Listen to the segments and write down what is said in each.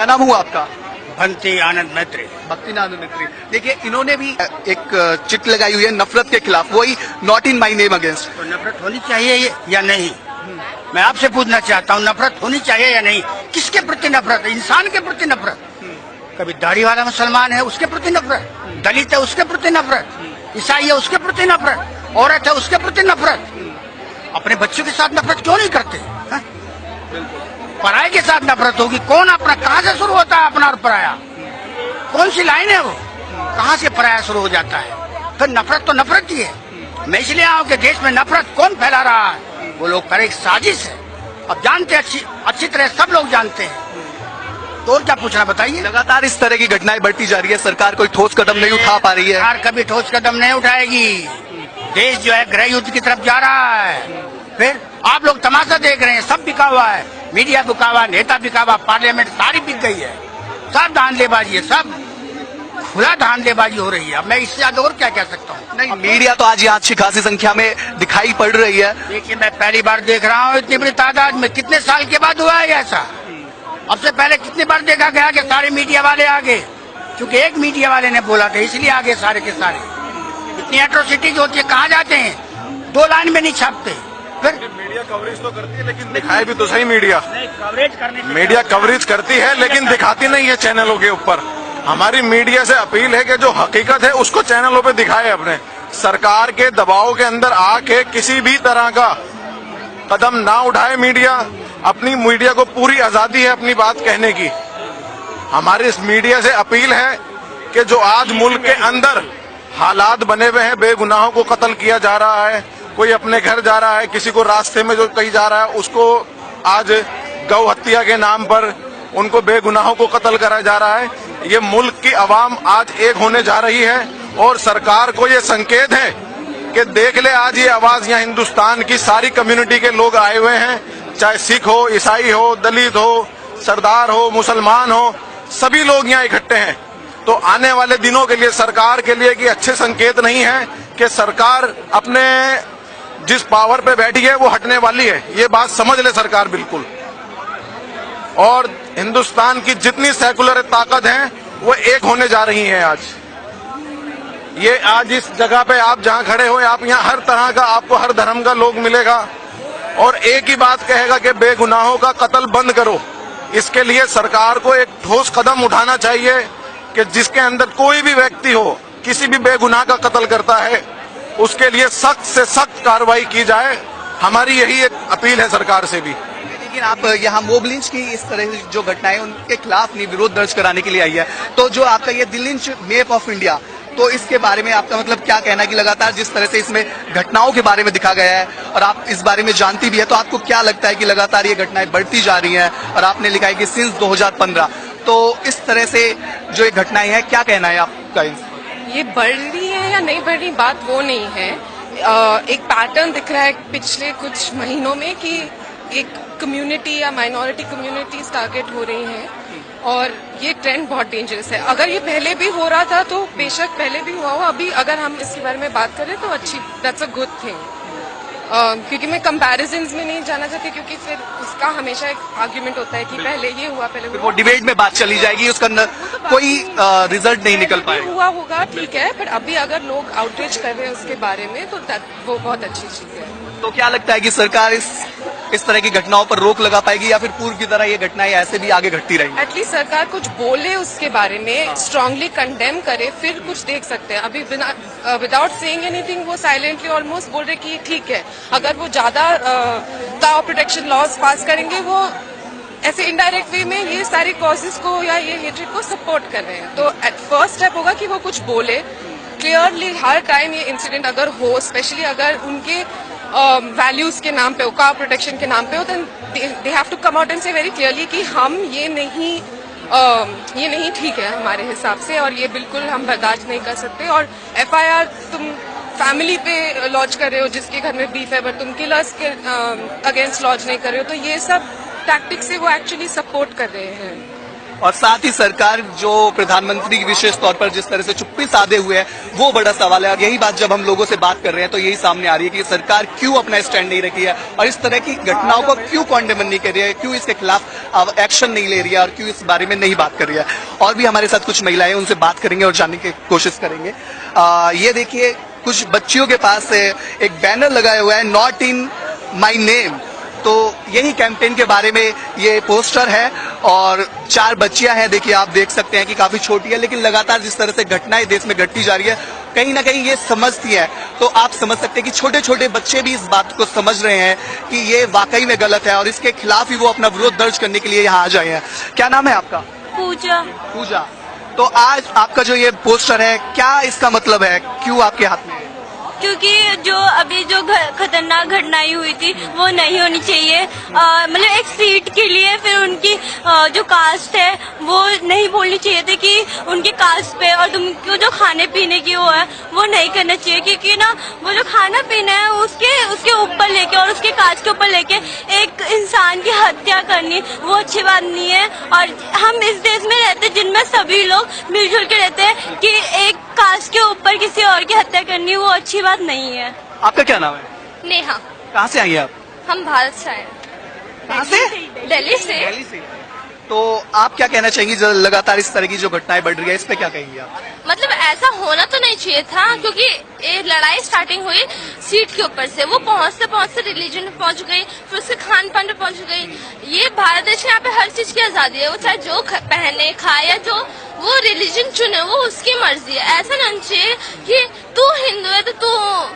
क्या नाम हुआ आपका? भक्ति आनंद मैत्री। भक्ति आनंद मैत्री। देखिए, इन्होंने भी एक चिट लगाई हुई है नफरत के खिलाफ, वही not in my name against. तो नफरत होनी चाहिए या नहीं? मैं आपसे पूछना चाहता हूँ, नफरत होनी चाहिए या नहीं? किसके प्रति नफरत? इंसान के प्रति नफरत। कभी दाढ़ी वाला मुसलमान है उसके प्रति नफरत, दलित है उसके प्रति नफरत, ईसाई है उसके प्रति नफरत, औरत है उसके प्रति नफरत। अपने बच्चों के साथ नफरत क्यों नहीं करते? पराये के साथ नफरत होगी। कौन अपना, कहाँ से शुरू होता है अपना और पराया? कौन सी लाइन है वो? कहाँ से पराया शुरू हो जाता है? तो नफरत तो नफरत ही है। मैं इसलिए आऊँ कि देश में नफरत कौन फैला रहा है? वो लोग कर एक साजिश है। अब जानते अच्छी तरह सब लोग जानते हैं, तो और क्या पूछना बताइए। लगातार इस तरह की घटनाएं बढ़ती जा रही है, सरकार कोई ठोस कदम नहीं उठा पा रही है। सरकार कभी ठोस कदम नहीं उठाएगी। देश जो है गृह युद्ध की तरफ जा रहा है। फिर आप लोग तमाशा देख रहे हैं, सब बिका हुआ है, मीडिया बिका हुआ, नेता बिका हुआ, पार्लियामेंट सारी बिक गई है। सब धांधलेबाजी है, सब खुला धांधलेबाजी हो रही है। अब मैं इससे ज्यादा और क्या कह सकता हूँ? नहीं, मीडिया तो आज यहाँ अच्छी खासी संख्या में दिखाई पड़ रही है। देखिए, मैं पहली बार देख रहा हूँ इतनी बड़ी तादाद में। कितने साल के बाद हुआ है ऐसा? अब से पहले कितनी बार देखा गया कि सारे मीडिया वाले आगे, क्योंकि एक मीडिया वाले ने बोला था इसलिए आगे सारे के सारे। इतनी एट्रोसिटीज होती है, कहाँ जाते हैं? 2 लाइन में नहीं छापते। फिर मीडिया कवरेज तो करती है, लेकिन दिखाए भी तो सही। मीडिया कवरेज मीडिया कवरेज करती है, लेकिन दिखाती नहीं है चैनलों के ऊपर। हमारी मीडिया से अपील है कि जो हकीकत है उसको चैनलों पे दिखाए। अपने सरकार के दबाव के अंदर आके किसी भी तरह का कदम ना उठाए मीडिया। अपनी मीडिया को पूरी आजादी है अपनी बात कहने की। हमारी इस मीडिया से अपील है कि जो आज मुल्क के अंदर हालात बने हुए हैं, बेगुनाहों को कत्ल किया जा रहा है, कोई अपने घर जा रहा है, किसी को रास्ते में जो कहीं जा रहा है उसको आज गौ हत्या के नाम पर उनको बेगुनाहों को कत्ल करा जा रहा है। ये मुल्क की आवाम आज एक होने जा रही है और सरकार को ये संकेत है कि देख ले, आज ये आवाज यहाँ हिंदुस्तान की सारी कम्युनिटी के लोग आए हुए हैं, चाहे सिख हो, ईसाई हो, दलित हो, सरदार हो, मुसलमान हो, सभी लोग यहाँ इकट्ठे हैं। तो आने वाले दिनों के लिए सरकार के लिए कि अच्छे संकेत नहीं है कि सरकार अपने जिस पावर पे बैठी है वो हटने वाली है। ये बात समझ ले सरकार बिल्कुल। और हिंदुस्तान की जितनी सेकुलर ताकत है वो एक होने जा रही है आज। ये आज इस जगह पे आप जहाँ खड़े हो, आप यहाँ हर तरह का, आपको हर धर्म का लोग मिलेगा और एक ही बात कहेगा कि बेगुनाहों का कत्ल बंद करो। इसके लिए सरकार को एक ठोस कदम उठाना चाहिए कि जिसके अंदर कोई भी व्यक्ति हो, किसी भी बेगुनाह का कत्ल करता है, उसके लिए सख्त से सख्त कार्रवाई की जाए। हमारी यही एक अपील है सरकार से भी। लेकिन आप यहाँ मोब लिंच की इस तरह की जो घटनाएं उनके खिलाफ नहीं विरोध दर्ज कराने के लिए आई है, तो जो आपका ये the lynch map of India, तो इसके बारे में आपका मतलब क्या कहना है कि लगातार जिस तरह से इसमें घटनाओं के बारे में दिखा गया है और आप इस बारे में जानती भी है, तो आपको क्या लगता है कि लगातार ये घटनाएं बढ़ती जा रही हैं? और आपने लिखा है कि सिंस 2015, तो इस तरह से जो ये घटनाएं हैं, क्या कहना है आपका? ये बढ़ रही है या नहीं बढ़ रही बात वो नहीं है। एक पैटर्न दिख रहा है पिछले कुछ महीनों में कि एक कम्युनिटी या माइनॉरिटी कम्युनिटीज टारगेट हो रही हैं और ये ट्रेंड बहुत डेंजरस है। अगर ये पहले भी हो रहा था तो बेशक पहले भी हुआ हो, अभी अगर हम इसके बारे में बात करें तो अच्छी, दैट्स अ गुड थिंग। क्योंकि मैं कंपैरिजन्स में नहीं जाना चाहती, क्योंकि फिर उसका हमेशा एक आर्ग्यूमेंट होता है कि पहले ये हुआ, पहले वो डिबेट में बात चली जाएगी, उसका कोई रिजल्ट नहीं निकल पाएगा। हुआ होगा ठीक है, पर अभी अगर लोग आउटरीच कर रहे हैं उसके बारे में तो वो बहुत अच्छी चीज है। तो क्या लगता है कि सरकार इस तरह की घटनाओं पर रोक लगा पाएगी या फिर पूर्व की तरह ये घटनाएं ऐसे भी आगे घटती रहेंगी? एटलीस्ट सरकार कुछ बोले उसके बारे में, स्ट्रांगली कंडेम करे, फिर कुछ देख सकते हैं। अभी विदाउट सेइंग एनीथिंग वो साइलेंटली ऑलमोस्ट बोल रहे कि ठीक है। अगर वो ज्यादा काउ प्रोटेक्शन लॉज पास करेंगे, वो ऐसे इनडायरेक्ट वे में ये सारे कॉजेज को या ये हेट्रेड को सपोर्ट कर रहे हैं। तो फर्स्ट स्टेप होगा कि वो कुछ बोले क्लियरली। हर टाइम ये इंसिडेंट अगर हो, स्पेशली अगर उनके वैल्यूज के नाम पे हो, काउ प्रोटेक्शन के नाम पे हो, then they have to come out and say very clearly कि हम ये नहीं ठीक है हमारे हिसाब से और ये बिल्कुल हम बर्दाश्त नहीं कर सकते। और FIR तुम फैमिली पे लॉन्च कर रहे हो जिसके घर में बीफ है, बट तुम किलर्स के अगेंस्ट लॉन्च नहीं कर रहे हो, तो ये सब टैक्टिक्स से वो एक्चुअली सपोर्ट कर रहे हैं। और साथ ही सरकार जो प्रधानमंत्री विशेष तौर पर जिस तरह से चुप्पी साधे हुए है वो बड़ा सवाल है। और यही बात जब हम लोगों से बात कर रहे हैं तो यही सामने आ रही है कि सरकार क्यों अपना स्टैंड नहीं रखी है और इस तरह की घटनाओं को क्यों कॉन्डेमन नहीं कर रही है, क्यों इसके खिलाफ एक्शन नहीं ले रही है और क्यों इस बारे में नहीं बात कर रही है। और भी हमारे साथ कुछ महिलाएं, उनसे बात करेंगे और जानने की कोशिश करेंगे। ये देखिए, कुछ बच्चियों के पास एक बैनर लगाया हुआ है, नॉट इन माई नेम। तो यही कैंपेन के बारे में ये पोस्टर है और 4 बच्चियां हैं। देखिए, आप देख सकते हैं कि काफी छोटी है, लेकिन लगातार जिस तरह से घटनाएं देश में घटती जा रही है कहीं ना कहीं ये समझती है। तो आप समझ सकते हैं कि छोटे छोटे बच्चे भी इस बात को समझ रहे हैं कि ये वाकई में गलत है और इसके खिलाफ ही वो अपना विरोध दर्ज करने के लिए यहाँ आ जाए हैं। क्या नाम है आपका? पूजा। पूजा। तो आज आपका जो ये पोस्टर है, क्या इसका मतलब है, क्यों आपके हाथ में है? क्योंकि जो अभी जो खतरनाक घटनाएं हुई थी वो नहीं होनी चाहिए। मतलब एक सीट के लिए फिर उनकी जो कास्ट है वो नहीं बोलनी चाहिए थी कि उनकी कास्ट पे, और तुमको जो खाने पीने की वो है वो नहीं करना चाहिए, क्योंकि ना वो जो खाना पीना है उसके ऊपर लेके और उसके कास्ट के ऊपर लेके एक इंसान की हत्या करनी वो अच्छी बात नहीं है। और हम इस देश में रहते जिनमें सभी लोग मिलजुल के रहते हैं कि एक कास्ट के ऊपर किसी और की हत्या करनी वो अच्छी बात नहीं है। आपका क्या नाम है? नेहा। कहाँ से आई हैं आप? हम भारत से आए, कहाँ से? दिल्ली से। दिल्ली से। तो आप क्या कहना चाहेंगी, जो लगातार इस तरह की जो घटनाएं बढ़ रही है, इस पे क्या कहेंगी आप? मतलब ऐसा होना तो नहीं चाहिए था, क्योंकि ये लड़ाई स्टार्टिंग हुई सीट के ऊपर से, वो पहुंचते पहुंचते रिलीजन में पहुंच गई, फिर उसके खान पान पे पहुंच गई। ये भारत देश में यहाँ पे हर चीज की आजादी है, वो चाहे जो पहने खाए या जो वो रिलीजन चुने वो उसकी मर्जी है। ऐसा नहीं चाहिए कि तू हिंदू है तो तू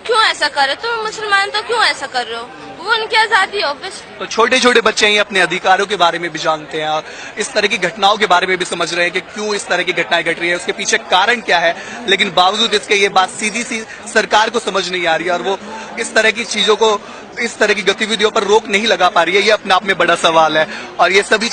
क्यों ऐसा कर रहे हो, तुम मुसलमान तो क्यों ऐसा कर रहे हो, वो उनकी आजादी है। तो छोटे छोटे बच्चे ही अपने अधिकारों के बारे में भी जानते हैं और इस तरह की घटनाओं के बारे में भी समझ रहे हैं कि क्यों इस तरह की घटनाएं घट रही है, उसके पीछे कारण क्या है, लेकिन बावजूद इसके ये बात सीधी सी सरकार को समझ नहीं आ रही है और वो इस तरह की चीजों को, इस तरह की गतिविधियों पर रोक नहीं लगा पा रही है। ये अपने आप में बड़ा सवाल है और ये सभी